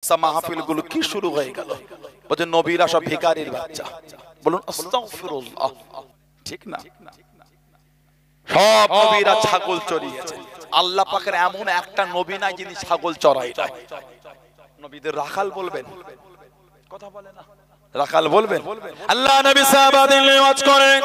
জলসা মাহফিল গুলো কি শুরু হয়ে গেল, বলছে নবীরা সব ভিখারির বাচ্চা। বলুন আস্তাগফিরুল্লাহ, ঠিক না? সব নবীরা ছাগল চড়িয়েছে। আল্লাহ পাকের এমন একটা নবী নাই যিনি ছাগল চড়াই নাই। নবীদের রাখাল বলবেন, কথা বলে না, রাখাল বলবেন। আল্লাহ নবী সাহাবাদের ওয়াজ করেন,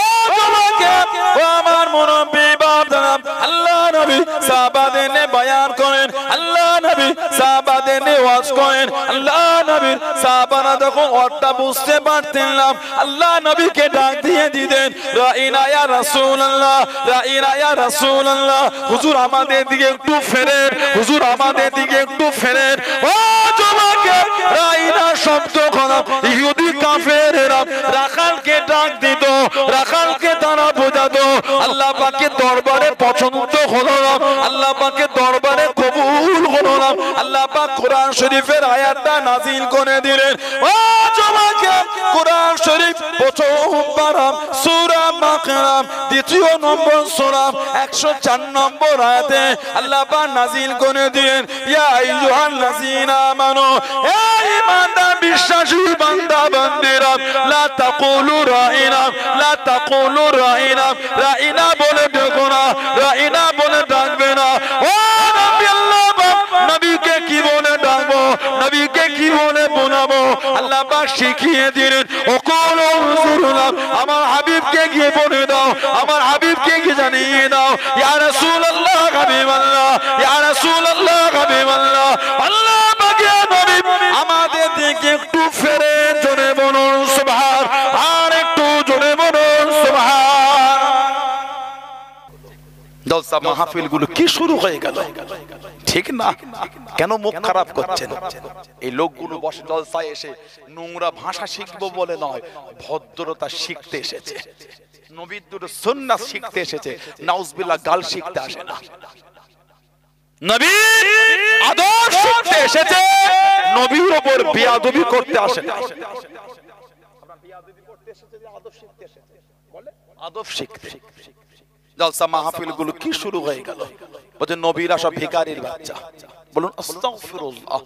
ও তোমাকে ও আমার মুরব্বি বাপদাদা, আল্লাহ নবী সাহাবাদের বয়ান করেন, আল্লাহ নবী সাহাবাদের ওয়াজ করেন। আল্লাহ নবীর সাহাবারা যখন অর্থটা বুঝতে পারতেন না, আল্লাহ নবীকে ডাক দিয়ে দিতেন, রাইনা ইয়া রাসূলুল্লাহ, রাইনা ইয়া রাসূলুল্লাহ, হুজুর আমাদের দিকে একটু ফেরেন, হুজুর আমাদের দিকে একটু ফেরেন। ও তোমাকে রাইনা শব্দ খারাপ, ইহুদি কাফেররা রাখালকে ডাক দিত, রাখালকে তারা বোঝাতো। আল্লাহ পাকের দরবারে পছন্দ হলো না, আল্লাহ পাকের দরবারে কবুল হলো না। আল্লাহ পাক কোরআন শরীফের আয়াতটা নাযিল করে দিলেন। ও তোমাকে কোরআন শরীফ প্রথম পারা সূরা বাকারা দ্বিতীয় নম্বর সূরা 104 নম্বর আয়াতে আল্লাহ পাক নাযিল করে দিলেন, ইয়া আইয়ুহাল্লাযীনা আমানু, হে ঈমানদার বিশ্বাসী বান্দা বান্দিরা, লা তাকুলু রাইনা, লা তাকুলু রাইনা, রাইনা বলে দেখো না, রাইনা বলে ডাকবে না। ও নবী, আল্লাহ নবীকে কি বলে ডাকবো, নবীকে কি বলে বোলাবো, আল্লাহ পাক শিখিয়ে দিলেন। ও কোন হুজুররা, আমার হাবিবকে গিয়ে বলে দাও, আমার হাবিবকে গিয়ে জানিয়ে দাও, ইয়া রাসূলুল্লাহ হাবিবাল্লাহ, ইয়া রাসূলুল্লাহ হাবিবাল্লাহ, আল্লাহ পাকের নবী আমাদের দিকে একটু ফেরে, জোরে বলুন সুবহান, আর একটু জোরে বলুন সুবহান। জলসা মাহফিল গুলো কি শুরু হয়ে গেল, ঠিক না? কেন মুখ খারাপ করছেন? এই লোকগুলো বসে জলসায় এসে নোংরা ভাষা শিখবো বলে নয়, ভদ্রতা শিখতে এসেছে, নবীর দুটো সুন্নাত শিখতে এসেছে। নাউজুবিল্লাহ, গাল শিখতে আসে না। নবীর আদর্শ শিখতে এসেছে, নবীর উপর বেয়াদবি করতে আসে না। বেয়াদবি করতে এসেছে, আদব শিখতে এসেছে, বলে আদব শিখতে। জলসা মাহফিল গুলো কি শুরু হয়ে গেল, বলছে নবীরা সব ভিখারির বাচ্চা। বলুন আস্তাগফিরুল্লাহ।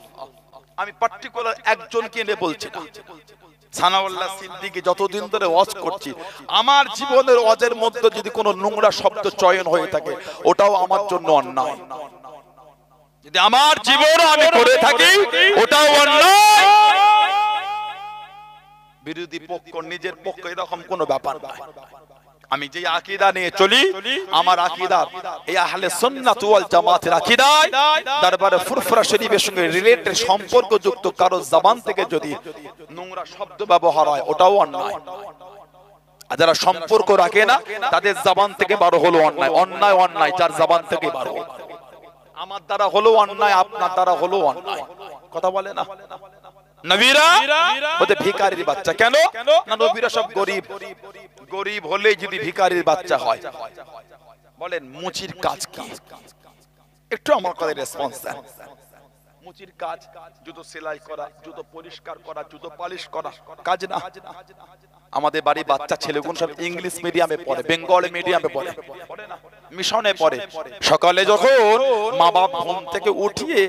আমি পার্টিকুলার একজনকে নিয়ে বলছি না, সানাউল্লাহ সিদ্দিকী যতদিন ধরে ওয়াজ করছি, আমার জীবনের ওয়াজের মধ্যে যদি কোনো নোংরা শব্দ চয়ন হয়ে থাকে, ওটাও আমার জন্য অন্যায়। যদি আমার জীবন আমি করে থাকি, ওটাও অন্যায়। বিরোধী পক্ষ নিজের পক্ষ এরকম কোনো ব্যাপার নয়। আমি যে আকীদা নিয়ে চলি, আমার আকীদা এই আহলে সুন্নাত ওয়াল জামাতের আকীদায় দরবারে ফুরফুরা শরীফের সঙ্গে রিলেটেড সম্পর্কযুক্ত কারো জবান থেকে যদি নোংরা শব্দ ব্যবহার হয়, ওটাও অন্যায়। আর যারা সম্পর্ক রাখে না, তাদের জবান থেকে বারো হলো অন্যায়। অন্যায় অন্যায়, যার জবান থেকে বারো। আমার দ্বারা হলো অন্যায়, আপনার দ্বারা হলো অন্যায়, কথা বলে না। নবীরা বলতে ভিখারির বাচ্চা। কেন না? নবীরা সব গরিব, গরিব হলে যদি ভিখারির বাচ্চা হয়। বলেন মুচির কাজ কি? একটু আমার কথা রেসপন্স দেন। মুচির কাজ জুতো সেলাই করা, জুতো পরিষ্কার করা, জুতো পালিশ করা কাজ না? আমাদের বাড়ি বাচ্চা ছেলেগুলো সব ইংলিশ মিডিয়ামে পড়ে, বেঙ্গলি মিডিয়ামে পড়ে, মিশনে পড়ে। সকালে যখন মা বাপ ঘুম থেকে উঠিয়ে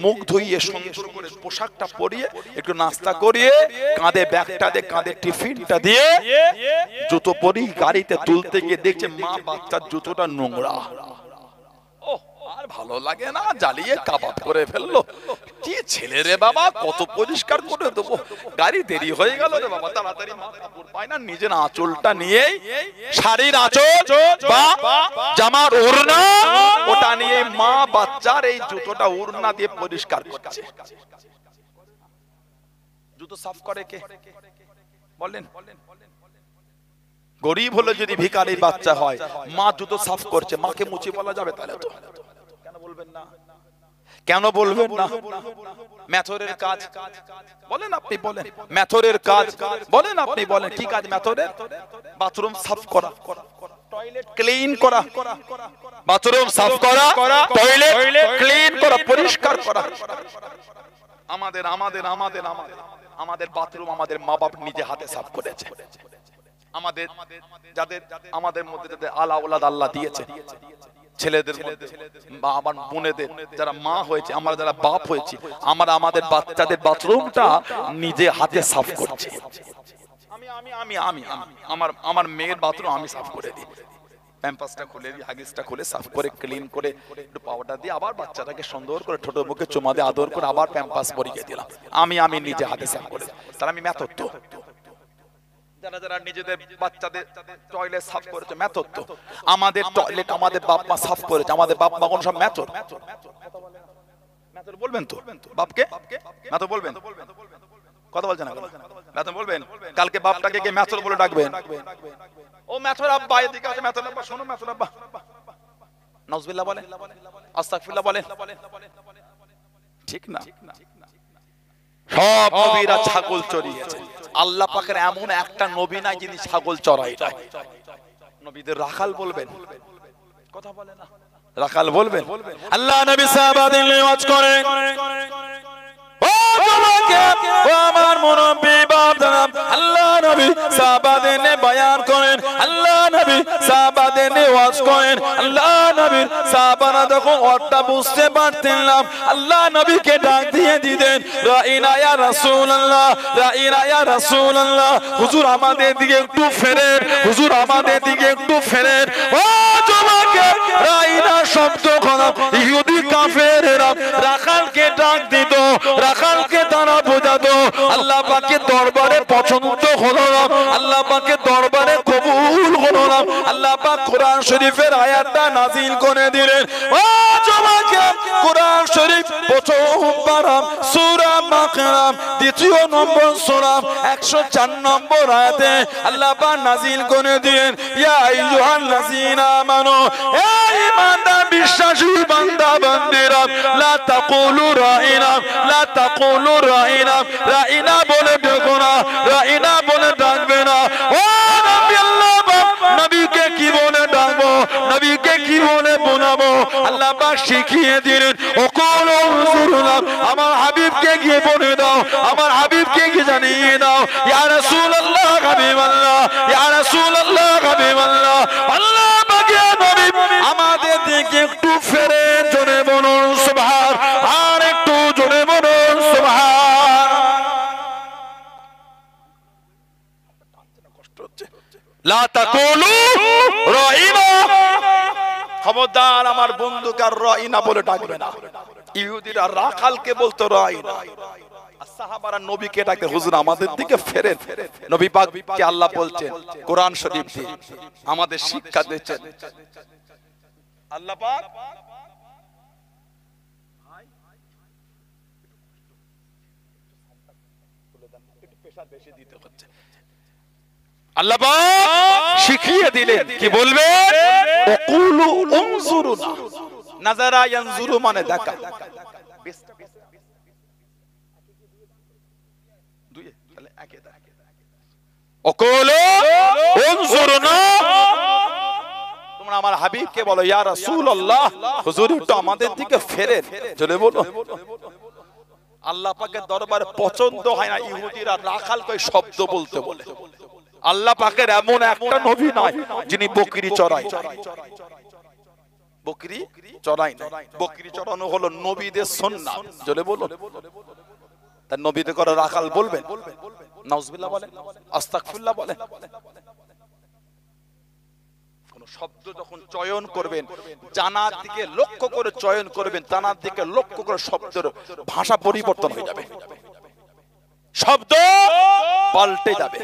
মুখ ধুইয়ে সুন্দর করে পোশাকটা পরিয়ে একটু নাস্তা করিয়ে কাঁধে ব্যাগটা দিয়ে, কাঁধে টিফিনটা দিয়ে জুতো পরি গাড়িতে তুলতে গিয়ে দেখছে মা বাচ্চার জুতোটা নোংরা। আর ভালো লাগে না, জ্বালিয়ে কাবাব করে ফেললো। কি ছেলে রে বাবা, কত পরিষ্কার করে দেবো, গাড়ি দেরি হয়ে গেল রে বাবা, তাড়াতাড়ি মা কাপড় পায় না, নিজের আঁচলটা নিয়ে, শাড়ির আঁচল বা জামার ওড়না, ওটা নিয়ে মা বাচ্চার এই জুতোটা ওড়না দিয়ে পরিষ্কার করছে। জুতো সাফ করে কে বলেন? গরিব হলে যদি ভিখারির বাচ্চা হয়, মা জুতো সাফ করছে, মাকে মুচি বলা যাবে? তাহলে তো কেন বলবেন না? কেন বলবেন না? মেথরের কাজ বলেন, আপনি বলেন। মেথরের কাজ বলেন, আপনি বলেন। কি কাজ মেথরের? বাথরুম সাফ করা, টয়লেট ক্লিন করা, বাথরুম সাফ করা, টয়লেট ক্লিন করা, পরিষ্কার করা। আমাদের আমাদের আমাদের আমাদের বাথরুম আমাদের মা বাপ নিজে হাতে সাফ করেছে। আমাদের যাদের আমাদের মধ্যে যাদের আলা ওলাদ আল্লাহ দিয়েছে, ছেলেদের মধ্যে বা আমার বোনেদের যারা মা হয়েছে, আমরা যারা বাপ হয়েছি, আমরা আমাদের বাচ্চাদের বাথরুমটা নিজে হাতে সাফ করছি। আমার মেয়ের বাথরুম আমি সাফ করে দিই, প্যাম্পাসটা খুলে দিই, হাগিসটা খুলে সাফ করে ক্লিন করে একটু পাউডার দিয়ে আবার বাচ্চাটাকে সুন্দর করে ঠোঁটের মুখে চুমা দিয়ে আদর করে আবার প্যাম্পাস পরিয়ে দিলাম। আমি নিজে হাতে সাফ করে, তাহলে আমি মেথড তো। যারা যারা নিজেদের বাচ্চাদের টয়লেট সাফ করেছে মেথড তো। আমাদের টয়লেট আমাদের বাপ মা সাফ করেছে, আমাদের বাপ মা কোন সব মেথড। মেথড বলবেন তো বাপকে, মেথড বলবেন, কথা বলছেন না, মেথড বলবেন। কালকে বাপটাকে কে মেথড বলে ডাকবেন? ও মেথড আব্বা, এদিকে আছে মেথড আব্বা, শোনো মেথড আব্বা, নাউজুবিল্লাহ বলেন, আস্তাগফিরুল্লাহ বলেন, ঠিক না? সব নবীরা ছাগল চড়িয়েছেন। আল্লাহ পাকের এমন একটা নবী নাই যিনি ছাগল চড়াই নাই। নবীদের রাখাল বলবেন, কথা বলে না, রাখাল বলবেন। আল্লাহ নবী সাহাবাদের ওয়াজ করেন, ও তোমাকে ও আমার মুরব্বি বাপদাদা, আল্লাহ নবী সাহাবাদের বয়ান করেন, আল্লাহ নবী সাহাবাদের ওয়াজ করেন। আল্লাহ নবীর সাহাবারা যখন ওয়াজটা বুঝতে পারতেন না, আল্লাহ নবীকে ডাক দিয়ে দিতেন, রাইনা ইয়া রাসূলুল্লাহ, রাইনা ইয়া রাসূলুল্লাহ, হুজুর আমাদের দিকে একটু ফেরেন, হুজুর আমাদের দিকে একটু ফেরেন। ও তোমাকে রাইনা শব্দ খারাপ, ইহুদি কাফেররা রাখালকে ডাক দিত, রাখালকে তারা বোঝাতো। আল্লাহ পাকের দরবারে পছন্দ হলো না, আল্লাহ পাকের দরবারে কবুল হলো না। আল্লাহ পাক কোরআন শরীফের আয়াতটা নাযিল করে দিলেন। ও তোমাকে কোরআন শরীফ প্রথম পারা সূরা বাকারা দ্বিতীয় নম্বর সূরা 104 নম্বর আয়াতে আল্লাহ পাক নাযিল করে দিলেন, ইয়া আইয়ুহাল্লাযীনা আমানু, হে ঈমানদার বিশ্বাসী বান্দা বান্দিরা, লা তাকুলু রাইনা, লা তাকুলু রাইনা, রাইনা বলে ডাকো না, রাইনা বলে ডাকবে না। ও নবী, আল্লাহ নবীকে কি বলে ডাকবো, নবীকে কি বলে বোলাবো? আল্লাহ পাক শিখিয়ে দিলেন, ওকুল উনজুরুল্লাহ, আমার হাবিবকে গিয়ে বলে দাও, আমার হাবিবকে গিয়ে জানিয়ে দাও, ইয়া রাসূলুল্লাহ হাবিবাল্লাহ, ইয়া রাসূলুল্লাহ হাবিবাল্লাহ, আল্লাহ পাকের নবী আমাদের দিকে একটু ফেরে, জোরে বলুন সুবহান, আর একটু জোরে বলুন সুবহান। লা তাকুলু রাইনা, খবরদার আমার বন্ধুকে আর রাইনা বলে ডাকবে না। ইহুদিরা রাখালকে বলতো রাইনা, আর সাহাবারা নবীকে ডাকতে, হুজুর আমাদের দিকে ফেরেন। নবী পাককে আল্লাহ বলছেন কোরআন শরীফ দিয়ে, আমাদের শিক্ষা দিচ্ছেন আল্লাহ পাক। আল্লাহ পাক শিখিয়ে দিলেন কি বলবে, ওকুলু উনজুরুনা, নাযারা ইয়ানজুরু মানে দেখা, ওকুলু উনজুরুনা, তোমরা আমার হাবিবকে বলো ইয়া রাসূলুল্লাহ, হুজুর একটু আমাদের দিকে ফেরেন, চলে বলো। আল্লাহ পাকের দরবারে পছন্দ হয় না ইহুদিরা রাখালকে শব্দ বলতে বলে। আল্লাহ পাকের এমন একটা নবী নাই যিনি বকরি চড়ায়, বকরি চড়ায় না। বকরি চড়ানো হলো নবীদের সুন্নাত, চলে বলো। তার নবীদের করে রাখাল বলবেন, নাউজুবিল্লাহ বলেন, আস্তাগফিরুল্লাহ বলেন। কোন শব্দ যখন চয়ন করবেন, জানার দিকে লক্ষ্য করে চয়ন করবেন, জানার দিকে লক্ষ্য করে শব্দের ভাষা পরিবর্তন হয়ে যাবে, শব্দ পাল্টে যাবে।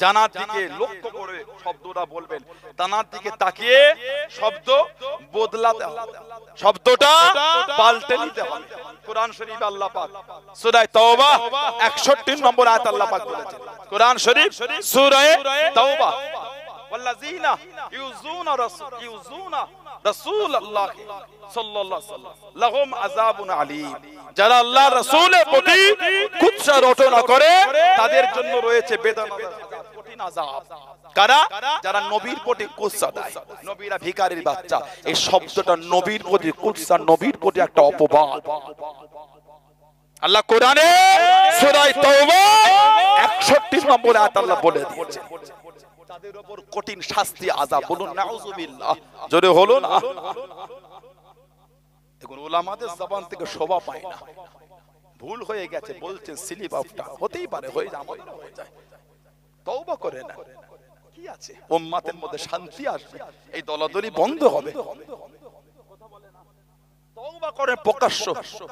জানার দিকে লক্ষ্য করে শব্দটা বলবেন, জানার দিকে তাকিয়ে শব্দ বদলাতে হবে, শব্দটা পাল্টে নিতে হবে। কোরআন শরীফ আল্লাহ পাক সূরা তাওবা 61 নম্বর আয়াত আল্লাহ পাক বলেছেন, কোরআন শরীফ সূরা তাওবা, ওয়াল্লাযীনা ইউযুনা রাসূলুল্লাহ সাল্লাল্লাহু আলাইহি ওয়াসাল্লাম লাহুম আযাবুন আলীম, যারা আল্লাহর রাসূলের প্রতি কুৎসা রটনা করে তাদের জন্য রয়েছে বেদনাদায়ক কঠিন আযাব। কারা? যারা নবীর প্রতি কুৎসা দেয়, নবীরা ভিখারির বাচ্চা। এই শব্দটা নবীর প্রতি কুৎসা, নবীর প্রতি একটা অপবাদ। আল্লাহ কোরআনে সূরা তাওবা 61 নম্বর আয়াত আল্লাহ বলে দিয়েছেন, তাদের উপর কঠিন শাস্তি আযাব। বলুন নাউযুবিল্লাহ, জোরে হলো না? এখন উলামাদের জবান থেকে শোভা পায় না, ভুল হয়ে গেছে বলছেন, স্লিপ অফ টাং হতেই পারে, হয়ে যায়, আমাদেরও হয়ে যায়। তওবা করে না, কি আছে, উম্মতের মধ্যে শান্তি আসবে, এই দলাদলি বন্ধ হবে। তওবা করেন প্রকাশ্য,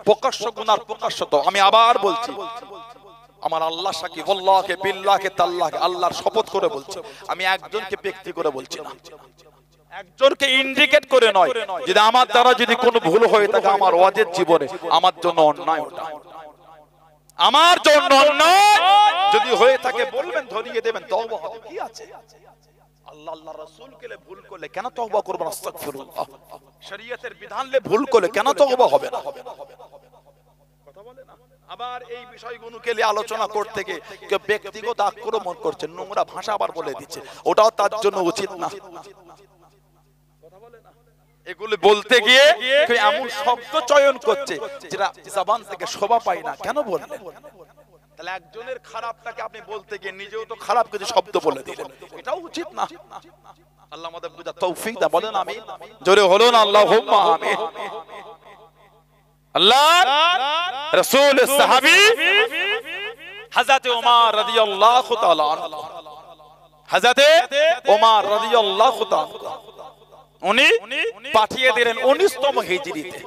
প্রকাশ্য গুনার প্রকাশ্য। তো আমি আবার বলছি, আমার আল্লাহ সাকিব, আল্লাহকে বিল্লাহকে তাল্লাহকে, আল্লাহর শপথ করে বলছি, আমি একজনকে ব্যক্তি করে বলছি না, একজনকে ইন্ডিকেট করে নয়। যদি আমার দ্বারা যদি কোনো ভুল হয়ে থাকে আমার ওয়াজের জীবনে, আমার জন্য অন্যায়, ওটা আমার জন্য অন্যায় যদি হয়ে থাকে বলবেন, ধরিয়ে দেবেন, তওবা হবে, কি আছে? আল্লাহ আল্লাহ রাসূলকে ভুল করলে কেন তওবা করব? আস্তাগফিরুল্লাহ। শরীয়তের বিধানলে ভুল করলে কেন তওবা হবে না? কথা বলে না? আবার এই বিষয়গুলোকে নিয়ে আলোচনা করতে গিয়ে কেউ ব্যক্তিগত আক্রমণ করছে, নোংরা ভাষা আবার বলে দিচ্ছে, ওটাও তার জন্য উচিত না। কথা বলে না? এগুলো বলতে গিয়ে কেউ এমন শব্দ চয়ন করছে যেটা জবান থেকে শোভা পায় না, কেন বললেন? তাহলে একজনের খারাপটাকে আপনি বলতে গিয়ে নিজেও তো খারাপ কিছু শব্দ বলে দিলেন, এটাও উচিত না। আল্লাহ আমাদের বুঝার তৌফিক দান, বলেন আমিন, জোরে হলো না? আল্লাহুম্মা আমিন। আল্লাহ রাসূল সাহাবী হযরত ওমর রাদিয়াল্লাহু তাআলা আনহু, হযরত ওমর রাদিয়াল্লাহু তাআলা উনি পাঠিয়ে দিলেন 19তম হিজরিতে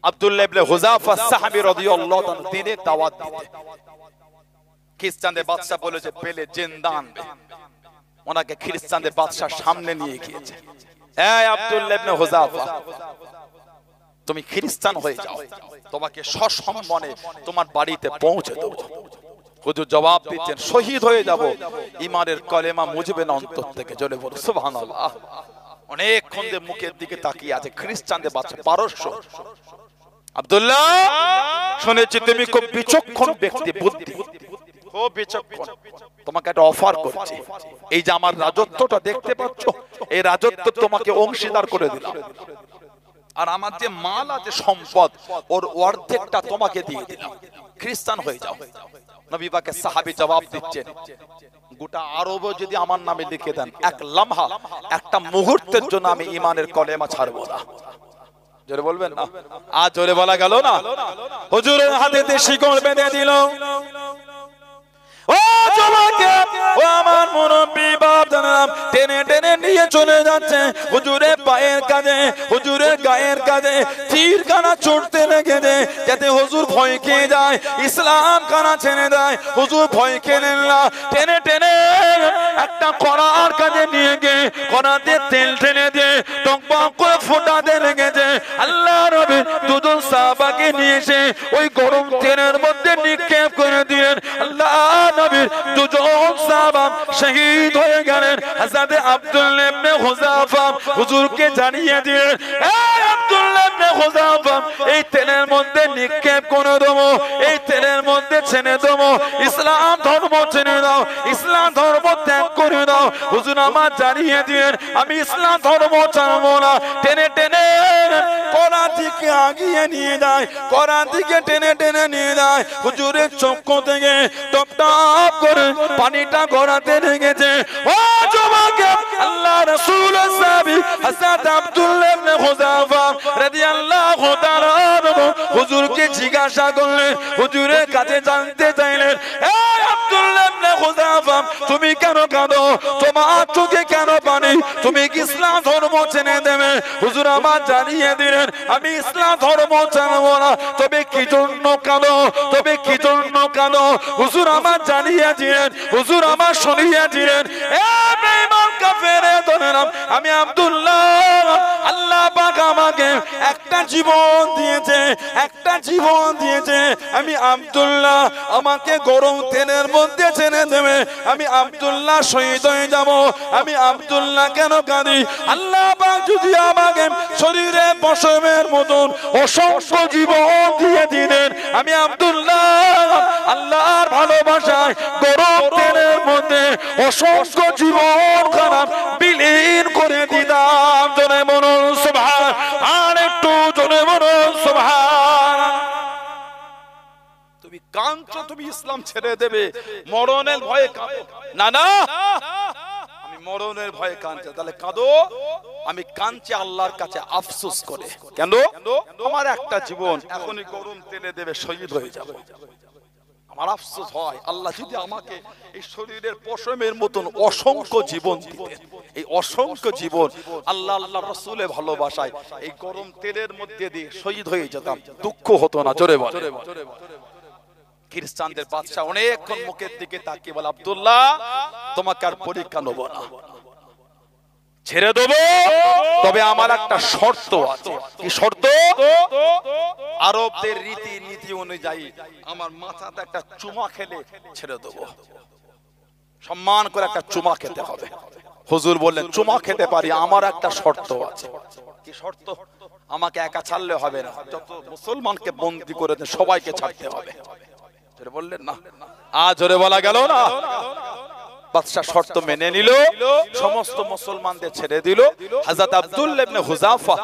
আব্দুল্লাহ ইবনে হুযাফা সাহাবী রাদিয়াল্লাহু তাআলা দ্বীনের দাওয়াত দিতে। খ্রিস্টানদের বাদশা বলেছে পেলে জিন্দা আনবে, ওনাকে খ্রিস্টানদের বাদশার সামনে নিয়ে গিয়েছে, এই আব্দুল্লাহ ইবনে হুযাফা, তুমি খ্রিস্টান হয়ে যাও, তোমাকে সসম্মানে তোমার বাড়িতে পৌঁছে দেব। হুজুর জবাব দিচ্ছেন, শহীদ হয়ে যাব, ঈমানের কলেমা মুজবে না অন্তর থেকে, জোরে বলো সুবহানাল্লাহ। অনেকক্ষণ ধরে মুখের দিকে তাকিয়ে আছে খ্রিস্টানদের বাদশা পারস্য। আব্দুল্লাহ, শুনেছি তুমি খুব বিচক্ষণ ব্যক্তি, বুদ্ধি খুব বিচক্ষণ, তোমাকে একটা অফার করছি, এই যে আমার রাজত্বটা দেখতে পাচ্ছ, এই রাজত্ব তোমাকে অংশীদার করে দিলাম, আর আমার যে মাল আছে সম্পদ, ওর অর্ধেকটা তোমাকে দিয়ে দিলাম, খ্রিস্টান হয়ে যাও। নবী পাকের সাহাবী জবাব দিচ্ছেন, গোটা আরব যদি আমার নামে লিখে দেন, এক লম্হা, একটা মুহূর্তের জন্য আমি ঈমানের কলেমা ছাড়বো না। জোরে বলবেন না? আজ জোরে বলা গেল না? হুজুরের হাতে শিকল বেঁধে দিল। ও জমাকে, ও আমার মুরব্বি বাপ জানাম, টেনে টেনে নিয়ে চলে যাচ্ছে হুজুরের পায়ের কাছে, হুজুরের গায়ের কাছে তীর কানা ছুটতে লেগেছে, যাতে হুজুর ভয় খেয়ে যায়, ইসলাম কানা ছেড়ে দেয়। হুজুর ভয় খেলেন না, টেনে টেনে একটা কড়ার কাছে নিয়ে গিয়ে কড়াতে তেল টেনে দিয়ে টকবক করে ফোটাতে লেগেছে। আল্লাহ নবী দুজন সাহাবাকে নিয়ে এসে ওই গরম তেলের মধ্যে নিক্ষেপ করে দিলেন। আল্লাহ নবীর দুজন সাহাবা শহীদ হয়ে গেলেন। হযরত আব্দুল্লাহ ইবনে হুযাফা হুজুরকে জানিয়ে দিলেন, এই আব্দুল্লাহ ইবনে হুযাফা, এই তেলের মধ্যে নিক্ষেপ করে দেবো, এই তেলের মধ্যে ছেড়ে দেবো, ইসলাম ধর্ম ছেড়ে দাও, ইসলাম ধর্ম ত্যাগ করে দাও। হুজুর আমার জানিয়ে দিলেন, আমি ইসলাম ধর্ম ছাড়বো না। টেনে টেনে কোরআন থেকে আগিয়ে নিয়ে যায়, কোরআন থেকে টেনে টেনে নিয়ে যায়। হুজুরের চক্ষু থেকে টপ টপ করে পানিটা গড়াতে লেগেছে। ও যুবক, আল্লাহ রাসূলের সাহাবী হযরত আব্দুল্লাহ ইবনে হুযাফা রাদিয়াল্লাহু তাআলা আনহু হুজুরকে জিজ্ঞাসা করলেন, হুজুরের কাছে জানতে চাইলেন, এই আব্দুল্লাহ ইবনে হুযাফা, তুমি কেন কাঁদো? তোমার চোখে কেন পানি? তুমি কি ইসলাম ধর্ম ছেড়ে দেবে? হুজুর আমার জানিয়ে দিলেন, আমি ইসলাম ধর্ম ছাড়বো না। তবে কি জন্য কাঁদো? তবে কি জন্য কাঁদো? হুজুর আমার জানিয়ে দিলেন, হুজুর আমার শুনিয়ে দিলেন, এ বেঈমান কাফেরে দলেরা, আমি আব্দুল্লাহ, আল্লাহ পাক আমাকে একটা জীবন দিয়েছে, একটা জীবন দিয়েছে। আমি আব্দুল্লাহ, আমাকে গরম তেলের মধ্যে ছেড়ে দেবে, আমি আব্দুল্লাহ শহীদ হয়ে যাব। আমি আব্দুল্লাহ কেন কাঁদি? আল্লাহ পাক যদি আমাকে শরীরে পশমের মতন অসংখ্য জীবন দিয়ে দিলেন, আমি আব্দুল্লাহ আল্লাহর ভালোবাসায় গরম তেলের মধ্যে অসংখ্য জীবন খারাপ বিলীন করে দিতাম। জোরে বলুন সুবহান, আর একটু জোরে বলুন সুবহান। তুমি কাঁদছো, তুমি ইসলাম ছেড়ে দেবে, মরণের ভয়ে কাঁদো না, না, মরণের ভয়ে কাঁদছে, তাহলে কাঁদো। আমি কাঁদছি আল্লাহর কাছে আফসোস করে। কেন? আমার একটা জীবন এখনই গরম তেলে দেবে, শহীদ হয়ে যাবে। আমার আফসোস হয়, আল্লাহ যদি আমাকে এই শরীরের পশমের মতন অসংখ্য জীবন দিতেন, এই অসংখ্য জীবন আল্লাহ আল্লাহ রাসূলের ভালোবাসায় এই গরম তেলের মধ্যে দিয়ে শহীদ হয়ে যেতাম, দুঃখ হতো না। জোরে বল। খ্রিস্টানদের বাদশা অনেকক্ষণ মুখের দিকে তাকিয়ে বলে, আব্দুল্লাহ তোমাকে আর পরীক্ষা নেব না, ছেড়ে দেবো, তবে আমার একটা শর্ত আছে। কি শর্ত? আরবদের রীতি নীতি অনুযায়ী আমার মাথাতে একটা চুমা খেলে ছেড়ে দেবো, সম্মান করে একটা চুমা খেতে হবে। হুজুর বললেন, চুমা খেতে পারি, আমার একটা শর্ত আছে। কি শর্ত? আমাকে একা ছাড়লে হবে না, যত মুসলমানকে বন্দী করে দেন সবাইকে ছাড়তে হবে। বললেন না, আজ জোরে বলা গেল না। বাদশা শর্ত মেনে নিল, সমস্ত মুসলমানদের ছেড়ে দিল। হযরত আব্দুল্লাহ ইবনে হুযাফা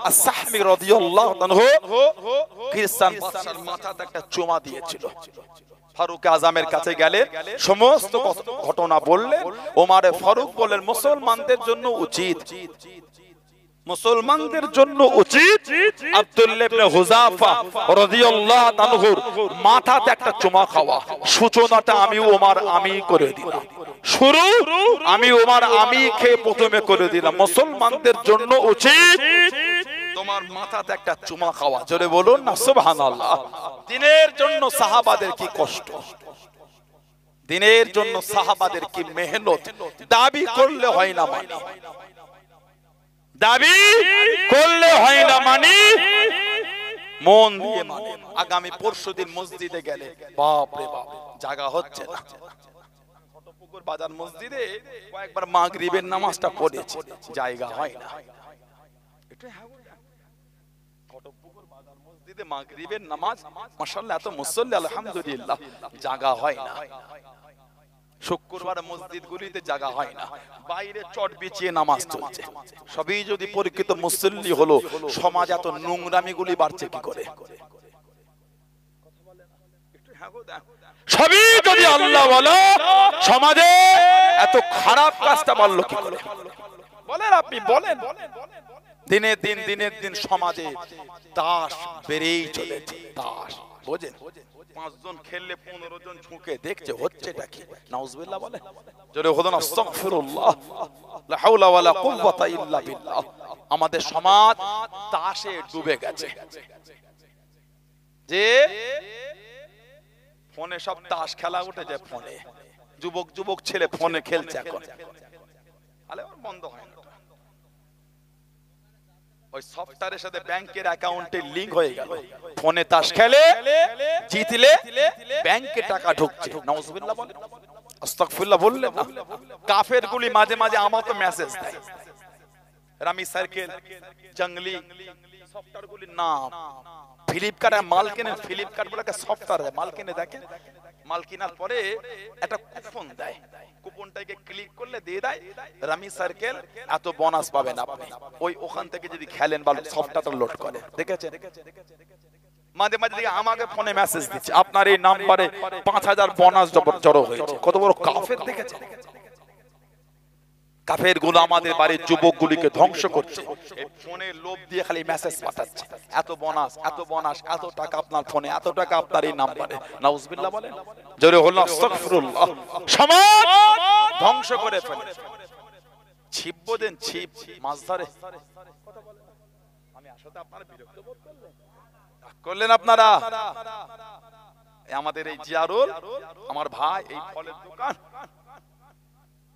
আস-সাহমি রাদিয়াল্লাহু আনহু খ্রিস্টান বাদশার মাথাতে একটা চুমা দিয়েছিল। ফারুক আজমের কাছে গেলেন, সমস্ত ঘটনা বললেন। ওমরে ফারুক বলেন, মুসলমানদের জন্য উচিত, মুসলমানদের জন্য উচিত আব্দুল্লাহ ইবনে হুযাফা রাদিয়াল্লাহু আনহুর মাথাতে একটা চুমা খাওয়া। সূচনাটা আমি ওমর আমি করে দিলাম, শুরু আমি ওমর আমি খেয়ে প্রথমে করে দিলাম। মুসলমানদের জন্য উচিত তোমার মাথাতে একটা চুমা খাওয়া। জোরে বলুন না সুবহানাল্লাহ। দিনের জন্য সাহাবাদের কি কষ্ট, দিনের জন্য সাহাবাদের কি মেহনত। দাবি করলে হয় না মানে, দাবি করলে হয় না মানে, মন দিয়ে মানে। আগামী পরশুদিন মসজিদে গেলে বাপ রে বাপ জায়গা হচ্ছে না। খটপুকুর বাজার মসজিদে কয়েকবার মাগরিবের নামাজটা পড়েছি, জায়গা হয় না। খটপুকুর বাজার মসজিদে মাগরিবের নামাজ মাশাআল্লাহ এত মুসল্লি আলহামদুলিল্লাহ, জায়গা হয় না। শুক্রবার মসজিদ গুলিতে জায়গা হয় না, বাইরে চট বিছিয়ে নামাজ চলছে। সবই যদি পরীক্ষিত মুসল্লি হলো, সমাজ এত নোংরামি গুলি বাড়ছে কি করে? সবই যদি আল্লাহ বলো, সমাজে এত খারাপ কাজটা বাড়লো কি করে? বলেন, আপনি বলেন। দিনের দিন দিনের দিন সমাজে দাস বেড়েই চলেছে, দাস। বোঝেন, 5 জন খেললে 15 জন ঝুঁকে দেখছে, হচ্ছেটা কি? নাউজুবিল্লাহ বলে। জোরে বলুন আস্তাগফিরুল্লাহ, লা হাওলা ওয়ালা কুওয়াতা ইল্লা বিল্লাহ। আমাদের সমাজ দাসে ডুবে গেছে, যে ফোনে সব দাস খেলা উঠেছে। ফোনে যুবক যুবক ছেলে ফোনে খেলছে এখন, আলে বন্ধ হয় না। ওই সফটওয়্যারের সাথে ব্যাংকের অ্যাকাউন্টে লিংক হয়ে গেল, ফোনে তাস খেলে, জিতলে ব্যাংকে টাকা ঢুকছে। নাউজুবিল্লাহ বলেন, আস্তাগফিরুল্লাহ বললেন না। কাফের গুলি মাঝে মাঝে আমাকে মেসেজ দেয়, রামি সার্কেল, জঙ্গলি সফটওয়্যার গুলির নাম। ফ্লিপকার্টে মাল কেনে, ফ্লিপকার্ট বলে একটা সফটওয়্যার মাল কিনে দেখেন, মাল কেনার পরে একটা কুপন দেয়, কুপনটাকে ক্লিক করলে দিয়ে দেয় রামি সার্কেল এত বোনাস পাবেন আপনি। ওই ওখান থেকে যদি খেলেন বা সফটওয়্যারটা লোড করে, দেখেছেন? মাঝে মাঝে দিকে আমাকে ফোনে মেসেজ দিচ্ছে, আপনার এই নাম্বারে 5000 বোনাস জড়ো হয়েছে। কত বড় কাফের দেখেছেন? কাফের গুলো আমাদের বাড়ির যুবকগুলিকে ধ্বংস করছে, এই ফোনে লোভ দিয়ে খালি মেসেজ পাঠাচ্ছে, এত বোনাস, এত বোনাস, এত টাকা আপনার ফোনে, এত টাকা আপনার এই নাম্বারে। নাউজুবিল্লাহ বলেন, জোরে হলো আস্তাগফিরুল্লাহ। সমাজ ধ্বংস করে ফেলে। ছিপ দেন, ছিপ মাছ ধরে। আমি আসলে আপনারা বিরক্ত বোধ করলেন আপনারা। আমাদের এই জিয়ারুল আমার ভাই, এই ফলের দোকান,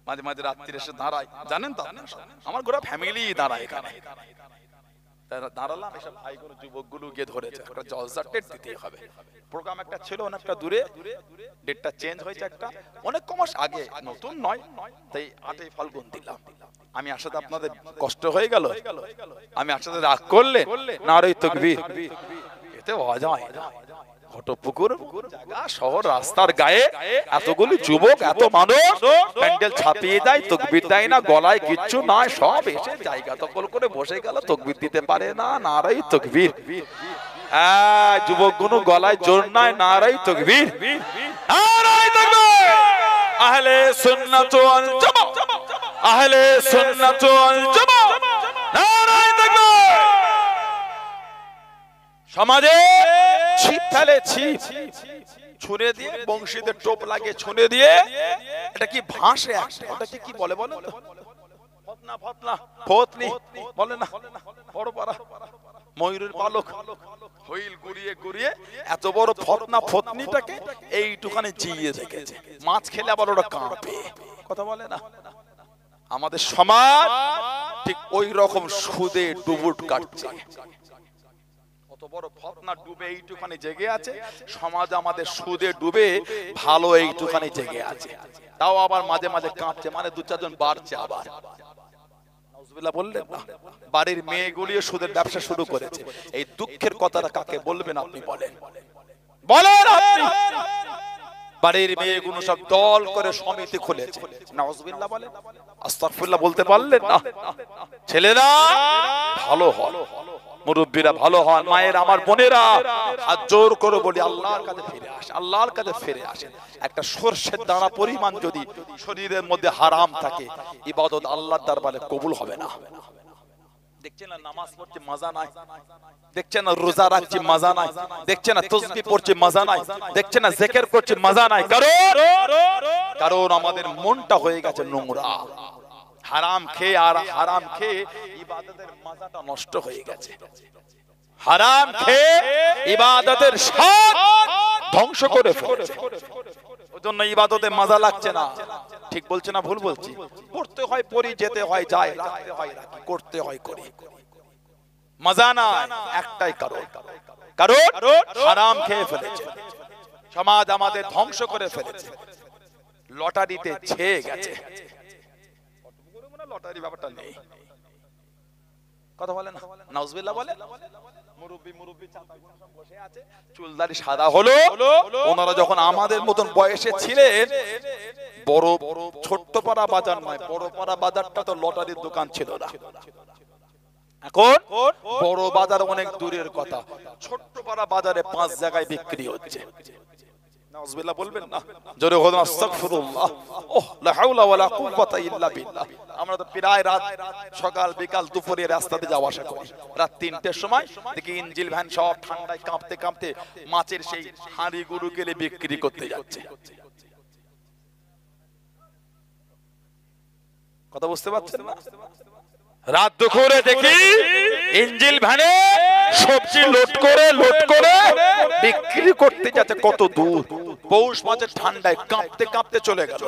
মাঝে মাঝে রাত্রিরে এসে দাঁড়ায়, জানেন তো? আমার গোটা ফ্যামিলি দাঁড়ায় এখানে। দাঁড়ালাম, এসব ভাইগুলো যুবকগুলো গিয়ে ধরেছে, একটা জলসা ডেট দিতে হবে। প্রোগ্রাম একটা ছিল অনেকটা দূরে, ডেটটা চেঞ্জ হয়েছে একটা অনেক কমাস আগে, নতুন নয়, তাই 8ই ফাল্গুন দিলাম। আমি আসলে আপনাদের কষ্ট হয়ে গেল, আমি আসলে রাগ করলে নারে তাকবীর, এতে মজা হয় না। ঘটপুকুর জায়গা, শহর, রাস্তার গায়ে এতগুলি যুবক, এত মানুষ, প্যান্ডেল ছাপিয়ে যায়, তাকবীর দেয় না, গলায় কিচ্ছু নাই, সব এসে জায়গা দখল করে বসে গেল, তাকবীর দিতে পারে না। নারে তাকবীর। যুবকগুলো গলায় জোর নাই, নারে তাকবীর, নারে তাকবীর। আহলে সুন্নাত ওয়াল জামাত আহলে সুন্নাত ওয়াল জামাত, নারায়ে তাকবীর। সমাজে ছিপ ফেলে, ছিপ ছুঁড়ে দিয়ে, বংশীদের টোপ লাগিয়ে ছুঁড়ে দিয়ে, এটা কি ভাসে একটা, এটা কি বলে বলে তো? ফতনা, ফতনা, ফতনি বলে না, বড় পারা ময়ূরের পালক, হইল গুড়িয়ে গুড়িয়ে এত বড় ফতনা ফতনিটাকে এইটুখানে জিয়ে রেখেছে। মাছ খেলে আবার ওরা কাঁপে, কথা বলে না। আমাদের সমাজ ঠিক ওই রকম সুদে ডুবুট কাটছে। কত বড় ফতনা ডুবে এইটুখানে জেগে আছে, সমাজ আমাদের সুদে ডুবে ভালো এইটুখানে জেগে আছে। তাও আবার মাঝে মাঝে কাঁপছে, মানে দু চারজন বাড়ছে আবার। বললেন না, বাড়ির মেয়েগুলিও সুদের ব্যবসা শুরু করেছে। এই দুঃখের কথাটা কাকে বলবেন আপনি বলেন, বলেন আপনি। বাড়ির মেয়েগুলো সব দল করে সমিতি খুলেছে, নাউজুবিল্লাহ বলেন, আস্তাগফিরুল্লাহ বলতে পারলেন না। ছেলেরা ভালো হন, মুরব্বীরা ভালো হন, মায়ের আমার বোনেরা হাত জোর করে বলি আল্লাহর কাছে ফিরে আসেন, আল্লাহর কাছে ফিরে আসেন। একটা সরষের দানা পরিমাণ যদি শরীরের মধ্যে হারাম থাকে, ইবাদত আল্লাহর দরবারে কবুল হবে না। দেখছেন না নামাজ পড়ছে মজা নাই, দেখছেন না রোজা রাখছে মজা নাই, দেখছেন না তাসবিহ পড়ছে মজা নাই, দেখছেন না জিকির করছে মজা নাই। কারণ আমাদের মনটা হয়ে গেছে নোংরা। হারাম খেয়ে আর হারাম খেয়ে ইবাদতের মজাটা নষ্ট হয়ে গেছে। হারাম খেয়ে ইবাদতের স্বাদ ধ্বংস করে ফেলেছে। ওজন্য ইবাদতে মজা লাগছে না। ঠিক বলছে না ভুল বলছি? পড়তে হয় পড়ি, যেতে হয় যাই, রাখতে হয় রাখি, করতে হয় করি, মজা না। একটাই কারণ, কারণ হারাম খেয়ে ফেলেছে, সমাজ আমাদের ধ্বংস করে ফেলেছে, লটারিতে ছেয়ে গেছে। লটারি ব্যাপারটা নেই, কথা বলে না, নাউজুবিল্লাহ বলে। মুরব্বি মুরব্বি চাচাগুলো সব বসে আছে, চুলদারি সাদা হলো। ওনারা যখন আমাদের মতন বয়সে ছিলেন, বড় ছোট্টপাড়া বাজার নয়, বড়পাড়া বাজারটা তো লটারির দোকান ছিল না। এখন বড় বাজার অনেক দূরের কথা, ছোট্টপাড়া বাজারে 5 জায়গায় বিক্রি হচ্ছে। নাউজুবিল্লাহ বলবেন না, জোরে বলুন আস্তাগফিরুল্লাহ। ওহ লা হাওলা ওয়ালা কুওয়াতা ইল্লা বিল্লাহ। আমরা তো প্রায় রাত, সকাল বিকাল দুপুরে রাস্তাতে যাওয়া আসা করি। রাত 3টের সময় দেখি ইঞ্জিল ভ্যান সব ঠান্ডায় কাঁপতে কাঁপতে মাছের সেই হাঁড়ি গরু গেলে বিক্রি করতে যাচ্ছে। কথা বুঝতে পারছেন না? রাত দুপুরে দেখি ইঞ্জিল ভ্যানে সবজি লোড করে বিক্রি করতে যাচ্ছে। কত দূর, পৌষ মাসের ঠান্ডায় কাঁপতে কাঁপতে চলে গেল।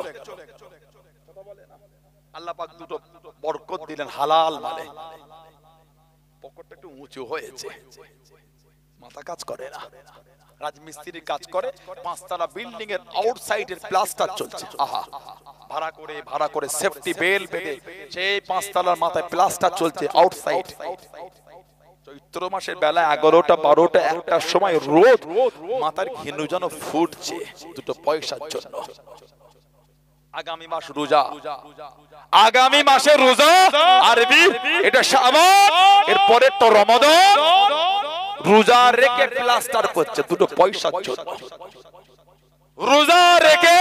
আল্লাহ পাক দুটো বরকত দিলেন হালাল মালে, পকেটটা একটু উঁচু হয়েছে, মাথা কাজ করে না, রাজমিস্ত্রির কাজ করে, 5 তলা বিল্ডিং এর আউটসাইডের প্লাস্টার চলছে। আহা, ভাড়া করে সেফটি বেল বেঁধে সেই 5 তলার মাথায় প্লাস্টার চলছে আউটসাইড। চৈত্র মাসের বেলা 11টা 12টা 1টার সময় রোদ, মাথার ঘিনু যেন ফুটছে দুটো পয়সার জন্য। আগামী মাস রোজা, আগামী মাসে রোজা, আরবি এটা শাবান, এরপরে তো রমাদান। রোজা রেখে প্লাস্টার করছে দুটো পয়সার জন্য। রোজা রেখে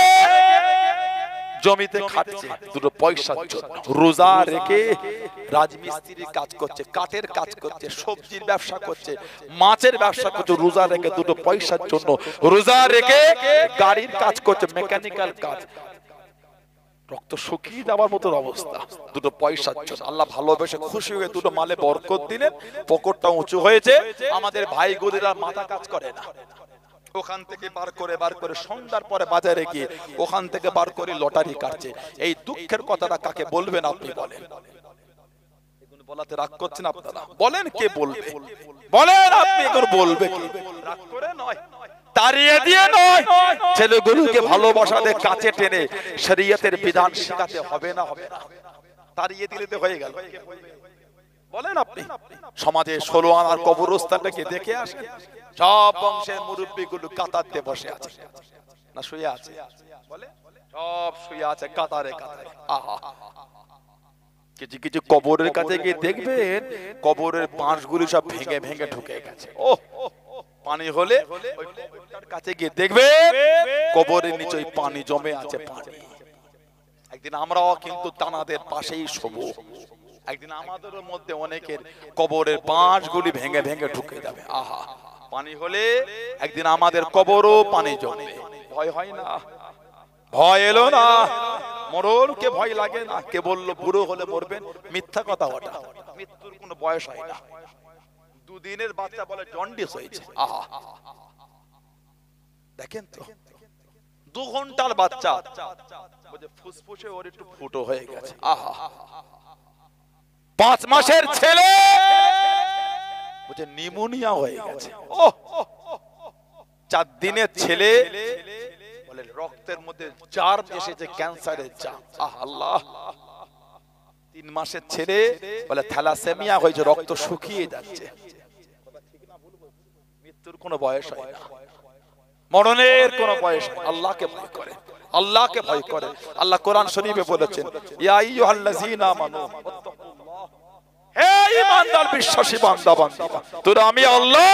জমিতে খাটছে দুটো পয়সার জন্য। রোজা রেখে রাজমিস্ত্রির কাজ করছে, কাঠের কাজ করছে, সবজির ব্যবসা করছে, মাছের ব্যবসা করছে, রোজা রেখে দুটো পয়সার জন্য। রোজা রেখে গাড়ির কাজ করছে, মেকানিক্যাল কাজ, রক্ত শুকিয়ে যাওয়ার মতো অবস্থা, দুটো পয়সার জন্য। আল্লাহ ভালোবেসে খুশি হয়ে দুটো মালে বরকত দিলেন, পকেটটা উঁচু হয়েছে। আমাদের ভাই গোদেরা মাথা কাজ করে না, ওখান থেকে বার করে সন্ধ্যার পরে বাজারে গিয়ে ওখান থেকে বার করে লটারি কাটছে। এই দুঃখের কথাটা কাকে বলবেন আপনি বলেন? এগুলো বলাতে রাগ করছেন আপনারা? বলেন কে বলবে? বলেন আপনি এগুলো বলবে কি? রাগ করে নয়, তাড়িয়ে দিয়ে নয়, ছেলেগুলোকে ভালোবাসা দিয়ে কাছে টেনে শরীয়তের বিধান শেখাতে হবে না, হবে না। তাড়িয়ে দিলে তো হয়ে গেল। বলেন আপনি সমাজে 16 আনার কবরস্থানটাকে দেখে আসেন, সব বংশের মুরব্বীগুলো কাতারতে বসে আছে না শুয়ে আছে? বলে সব শুয়ে আছে কাতারে কাতারে। আহা, কিছু কিছু কবরের কাছে গিয়ে দেখবেন কবরের বাঁশগুলো সব ভেঙে ভেঙে ঢুকে গেছে। ও পানি হলে ওই কবরটার কাছে গিয়ে দেখবে কবরের নিচে ওই পানি জমে আছে, পানি। একদিন আমরাও কিন্তু তানাদের পাশেই শোবো। একদিন আমাদের মধ্যে অনেকের কবরের বাঁশগুলি ভেঙে ভেঙে ঢুকে যাবে। আহা, পানি হলে একদিন আমাদের কবরও পানি জমবে। ভয় হয় না? ভয় এলো না? মরণকে ভয় লাগে না? কে বললো বুড়ো হলে মরবেন? মিথ্যা কথা ওটা। মৃত্যুর কোনো বয়স হয় না। দুদিনের বাচ্চা বলে জন্ডিস হয়েছে। আহা, দেখেন তো, 2 ঘন্টার বাচ্চা বলে ফুসফুসে ওর একটু ফুটো হয়ে গেছে। আহা, 5 মাসের ছেলে বলে নিউমোনিয়া হয়ে গেছে। ও, 4 দিনের ছেলে বলে রক্তের মধ্যে জার্ম এসেছে, ক্যান্সারের জার্ম। আহ আল্লাহ। 3 মাসের ছেলে বলে থ্যালাসেমিয়া হয়েছে, রক্ত শুকিয়ে যাচ্ছে। মৃত্যুর কোনো বয়স হয় না, মরণের কোনো বয়স হয়। আল্লাহকে ভয় করে, আল্লাহকে ভয় করে। আল্লাহ কোরআন শরীফে বলেছেন, ইয়া আইয়ুহাল্লাযীনা আমানু, হে ঈমানদার বিশ্বাসী বান্দা বান্দীরা, তোরা আমি আল্লাহ,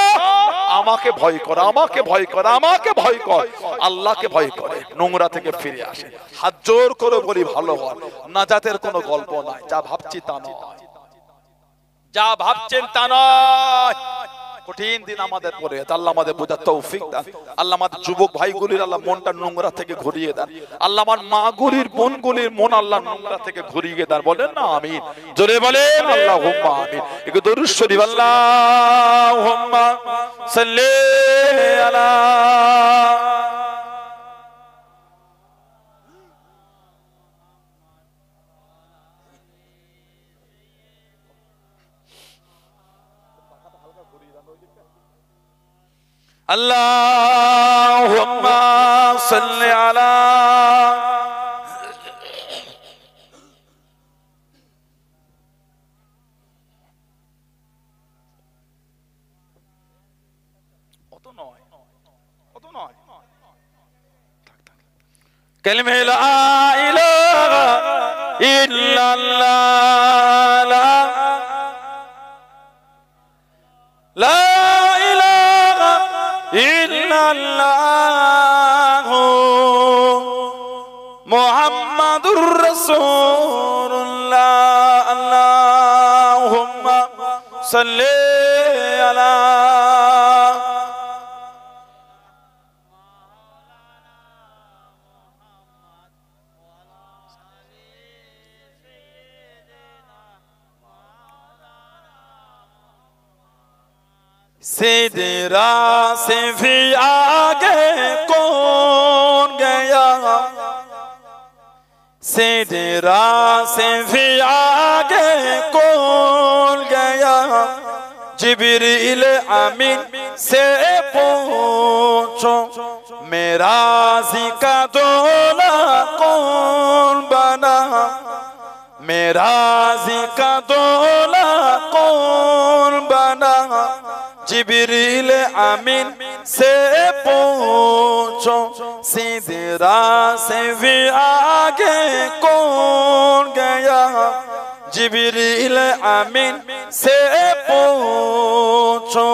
আমাকে ভয় কর, আমাকে ভয় কর, আমাকে ভয় কর। আল্লাহকে ভয় করে নোংরা থেকে ফিরে আসে। হাত জোর করে বলি ভালো হয়, নাজাতের কোনো গল্প নাই। যা ভাবছি তা নয়, যা ভাবছেন তা নয়। কঠিন দিন আমাদের পরে, আল্লাহ আমাদের বোঝার তৌফিক দান। আল্লাহ আমাদের যুবক ভাইগুলির আল্লাহ মনটা নোংরা থেকে ঘুরিয়ে দেন। আল্লাহ আমার মাগুলির বোনগুলির মন আল্লাহ নোংরা থেকে ঘুরিয়ে দেন। বলেন না আমিন? জোরে বলেন আল্লাহুম্মা আমিন। একটু দরুদ শরীফ, আল্লাহুম্মা সাল্লি আলা আল্লাহুম্মা সাল্লি আলা কত নয়, কত নয়। কালিমা লা ইলাহা ইল্লাল্লাহ, লা ইলাহা ইল্লাল্লাহ মুহাম্মাদুর রাসূলুল্লাহ। আল্লাহুম্মা সাল্লি আলা सिदरा से भी आगे कौन गया, सिदरा से भी आगे कौन गया, जिब्रील अमीन से पूछो मेरा जिका दोला कौन बना, मेरा जिका दोला कौन बना, जिब्रील अमीन से पूछो सिदरा से भी आगे कौन गया, जिब्रील अमीन से पूछो।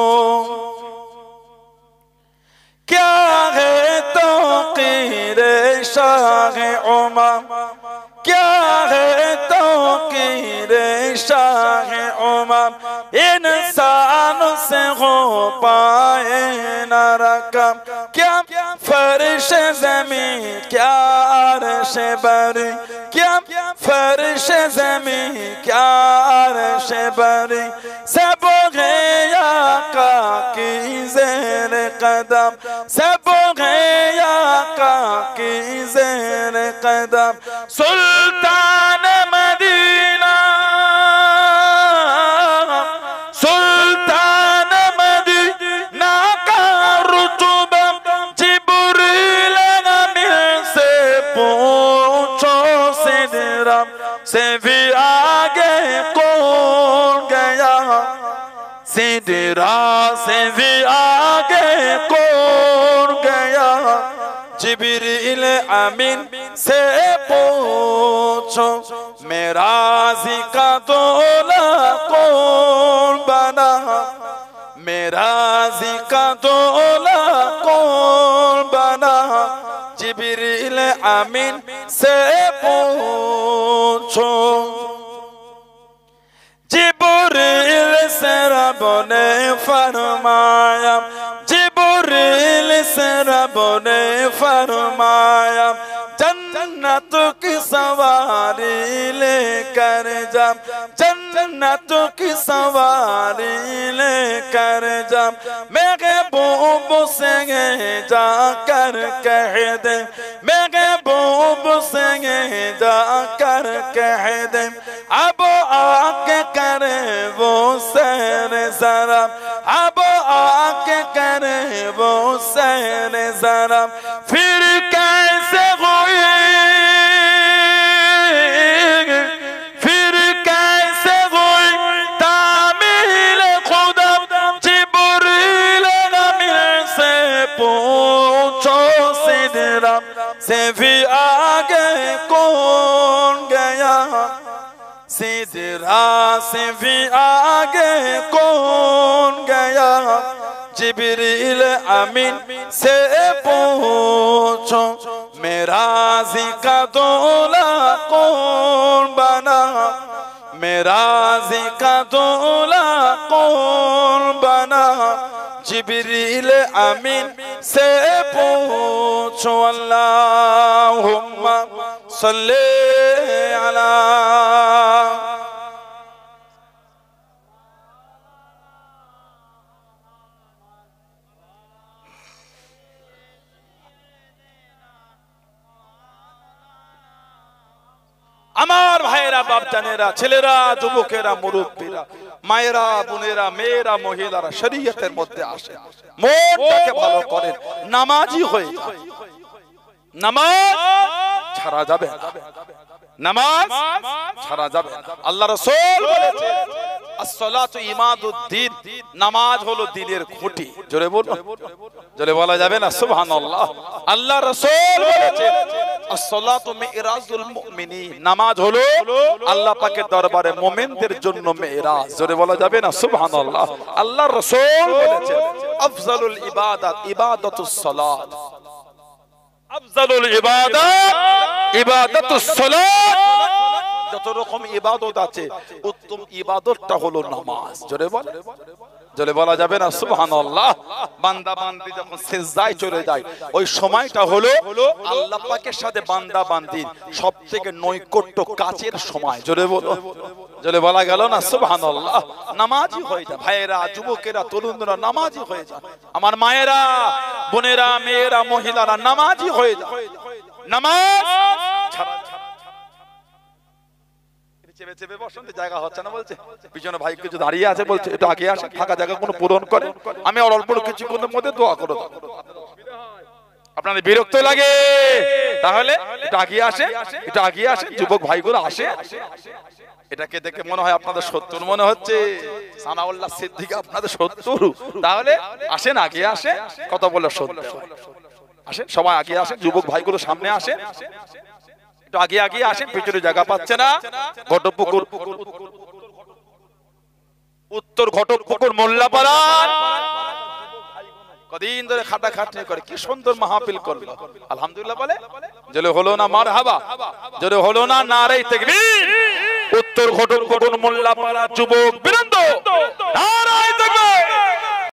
क्या है तो कीरे शाह उमर, क्या है तो कीरे शाह उमर, इंसान से हो पाए न रकम, क्या फर्श जमीन क्या अर्श बरी, क्या फर्श जमीन क्या अर्श बरी, सब गया का की ज़ेर कदम, सब गया का की ज़ेर कदम, सुल्तान मदीना, सुल्तान मदीना का रुतबा, जिब्रील अमीन से पूछो सिदरा से भी आगे कौन गया, सिदरा से भी आगे कौन गया, जिब्रील अमीन से पूछो मेरा जिका दोला कौन बना, मेरा जिका दोला कौन बना, जिब्रील अमीन से पूछो। जिब्रील से रब ने फरमाया, जिब्रील से रब ने फरमाया, जन्नत की सवारी लेकर जा, जन्नत की सवारी लेकर जा। महबूब से जाकर कह दे, महबूब से जाकर कह दे, अब आके करे वो सैर जरा, अब आके करे वो सैर जरा। फिर कैसे हुई, फिर कैसे हुई तामील खुदा, जिब्रील अमीन से पूछो। सिदरा से भी आगे कौन गया, सिदरा से भी आगे कौन गया, जिब्रील अमीन से पूछो। मेराज़ी का दूल्हा कौन बना, मेराज़ी का दूल्हा कौन बना, जिब्रील अमीन से पूछो। अल्लाहुम्मा सल्ली अला। আমার ভাইরা, বাপজানেরা, ছেলেরা, যুবকেরা, মুরব্বীরা, মায়েরা, বোনেরা, মেয়েরা, মহিলারা শরীয়তের মধ্যে আসে, মনটাকে ভালো করেন, নামাজি হয়ে যান। নামাজ ছাড়া যাবে না, নামাজ ছাড়া যাবে না। আল্লাহ রাসূল বলেছেন আসসালাতু ইমাদুদ্দিন, নামাজ হলো দ্বীনের খুঁটি। জোরে বলুন, জোরে বলা যাবে না সুবহানাল্লাহ। আল্লাহ রাসূল বলেছেন আসসালাতু মিরাজুল মুমিনিন, নামাজ হলো আল্লাহ পাকের দরবারে মুমিনদের জন্য মিরাজ। জোরে বলা যাবে না সুবহানাল্লাহ। আল্লাহ রাসূল বলেছেন আফজালুল ইবাদাত ইবাদাতুস সালাত, আফজালুল ইবাদাত ইবাদাতুস সালাত। যত রকম ইবাদত আছে উত্তম ইবাদতটা হলো নামাজ। জোরে বলে, জোরে বলা যাবে না সুবহানাল্লাহ। বান্দা বান্দি যখন সিজদায় চলে যায়, ওই সময়টা হলো আল্লাহ পাকের সাথে বান্দা বান্দির সবথেকে নৈকট্য কাছের সময়। জোরে বলো, জোরে বলা গেল না সুবহানাল্লাহ। নামাজি হয়ে যায় ভাইয়েরা, যুবকেরা, তরুণরা নামাজি হয়ে যায়। আমার মায়েরা, বোনেরা, মেয়েরা, মহিলারা নামাজি হয়ে যায়। নামাজ ছাড়া চেপে চেপে বসন্তে জায়গা হচ্ছে না, বলছে পিছনে ভাই কিছু দাঁড়িয়ে আছে, বলছে একটু আগে আসে, ফাঁকা জায়গা কোনো পূরণ করে, আমি অল্প কিছুক্ষণের মধ্যে দোয়া করে দেবো। আপনাদের বিরক্ত লাগে তাহলে একটু আগিয়ে আসে, একটু আগিয়ে আসে, যুবক ভাইগুলো আসে। এটাকে দেখে মনে হয় আপনাদের শত্রু মনে হচ্ছে, সানাউল্লাহ সিদ্দিক আপনাদের শত্রু, তাহলে আসেন, আগিয়ে আসে, কথা বলে সত্য আসেন, সবাই আগিয়ে আসেন, যুবক ভাইগুলো সামনে আসে, একটু আগে আগে আসেন, পিছনে জায়গা পাচ্ছে না। ঘটকপুকুর, উত্তর ঘটকপুকুর মোল্লাপাড়া কদিন ধরে খাটাখাটনি করে কি সুন্দর মাহফিল করলো, আলহামদুলিল্লাহ বলে। জোরে হলো না মারহাবা, জোরে হলো না নারে তাকবীর। উত্তর ঘটকপুকুর মোল্লাপাড়া যুবক বৃন্দ নারে তাকবীর।